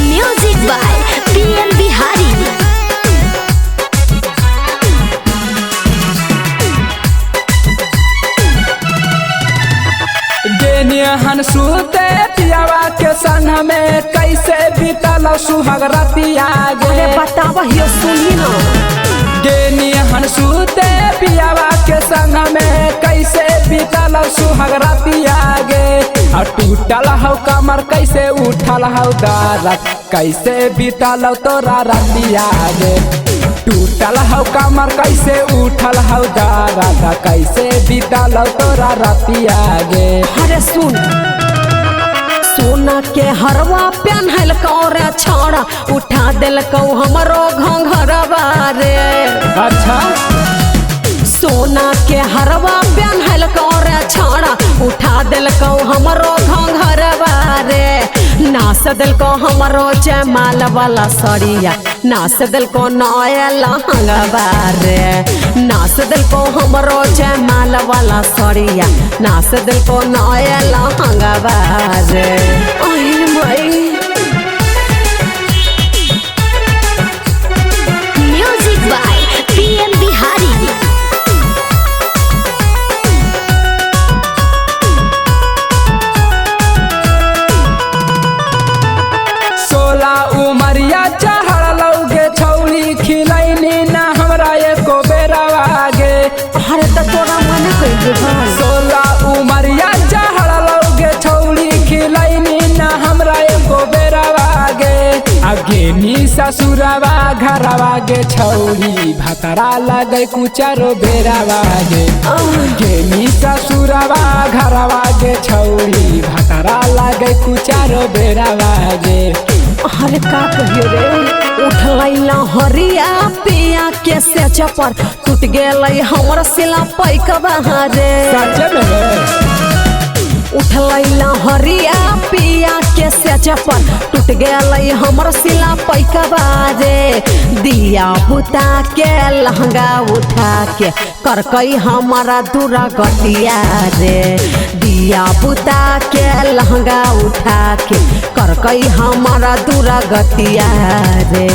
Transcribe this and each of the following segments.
Music by PM Bihari. गेनियन सूते पियावा के संग में कैसे बीतल सुहाग रतिया गे बतावा हियो सुनी ना। गेनियन सूते पियावा के संग में कैसे बीतल सुहाग रतिया गे और टूटल हौ कमर कैसे उठल हौ दर्द कैसे बीतल तोरा रतिया गे टूटल हौ कमर कैसे उठल हौ दर्द कैसे बीतल तोरा रतिया गे। अरे सुन सोना के हरवा पहनल कौरे छाड़ा उठा दिल कौ हमरो घंघरवा रे। अच्छा सोना के हरवा पहनल कौरे छाड़ा उठा दिल कौ हमरो घंघरवा रे। नास दिल को हमरो जयमाल वाला सड़िया नास दिल को नया लहंगवा रे। नास दिल को हमरो जयमाल वाला सड़िया नास दिल को नया लहंगवा रे। आई मई म्यूजिक बाय पीएम बिहारी। उमरिया चढ़ लौगे छौली खिलैनी ना हमरा एको बेरावा गे। अरे तो तोरा मन कइले भाई 16 उमरिया चढ़ लौगे छौली खिलैनी ना हमरा एको बेरावा गे। अगेनी ससुरवा घरवा गे छौली भतरा लगे कुचरो बेरावा गे। अगेनी ससुरवा घरवा गे छौली भतरा लगे कुचरो बेरावा गे। अरे का कहियो रे उठलैला हरिया पिया के सेच पर टूट गेलै हमर सिला पैकवा रे। सच में उठलैला हरिया पिया के सेच पर टूट गेलै हमर सिला पैकवा रे। दिया बुता के लहंगा उठा के करकई हमारा दूरा गतिया रे। दिया बुता के लहंगा उठा के करकई हमारा दूरा गतिया रे।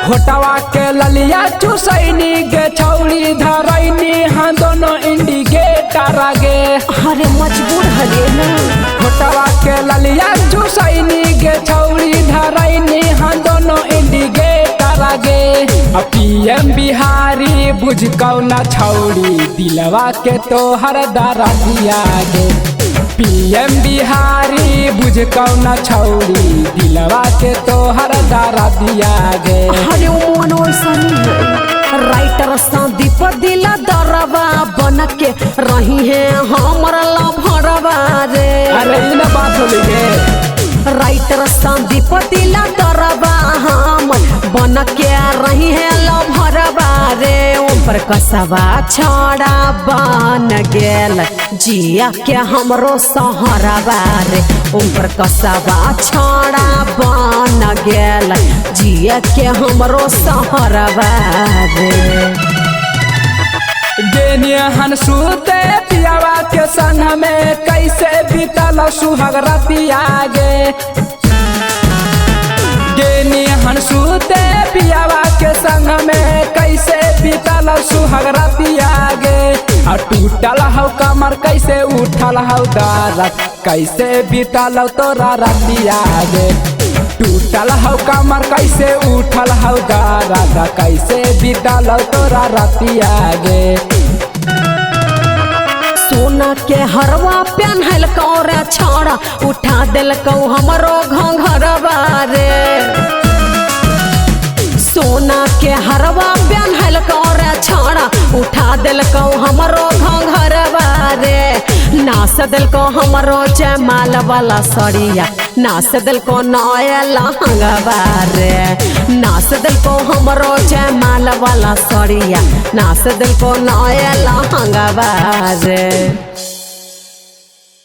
होटवा के ललिया चुसैनी गे छौली धरैनी हाँ दोनों इंडिकेटर गे। अरे मजबूर हरे ना होटवा के ललिया चुसैनी गे छौली धरैनी हाँ दोनों इंडिकेटर गे। पीएम बिहारी बुझ कौना छौली दिलवा के तोहर दरदिया गे। पीएम बिहारी बुझ कौना छौली दिलवा के तोहर दरदिया गे। अरे मन वैसा नहीं राइटर संदीप दिला दरवा बन के रही है हमर लभरवा रे। अरे इन बात होली गे राइटर संदीप दिला दरवा हम बन के रही है लभरवा रे। ऊपर कसवा छड़ा बन गेल जिया के हमरो सहरवा रे। ऊपर कसवा छड़ा बन गेल जिया के हमरो सहरवा रे। गेनियन सूते पियावा के संग में कैसे बीतल सुहाग रतिया गे। गेनियन सूते पियावा के संग में कैसे बीतल सुहाग रतिया गे और टूटल हौ कमर कैसे उठल हौ दर्द कैसे बीतल तोरा रतिया गे। टूटल हौ कमर कैसे उठल हौ दर्द कैसे बीतल तोरा रतिया गे। सोना के हरवा पहनल कौरे छाड़ा उठा दिल कौ हमरो घंघरवा रे। सोना के हरवा पहनल कौरे छाड़ा उठा दिल कौ हमरो घंघरवा रे। नास दिल को हमरो जयमाल वाला सड़िया नास दिल को नया लहंगवा रे नास दिल को हमरो जयमाल वाला सड़िया नास दिल को नया लहंगवा रे।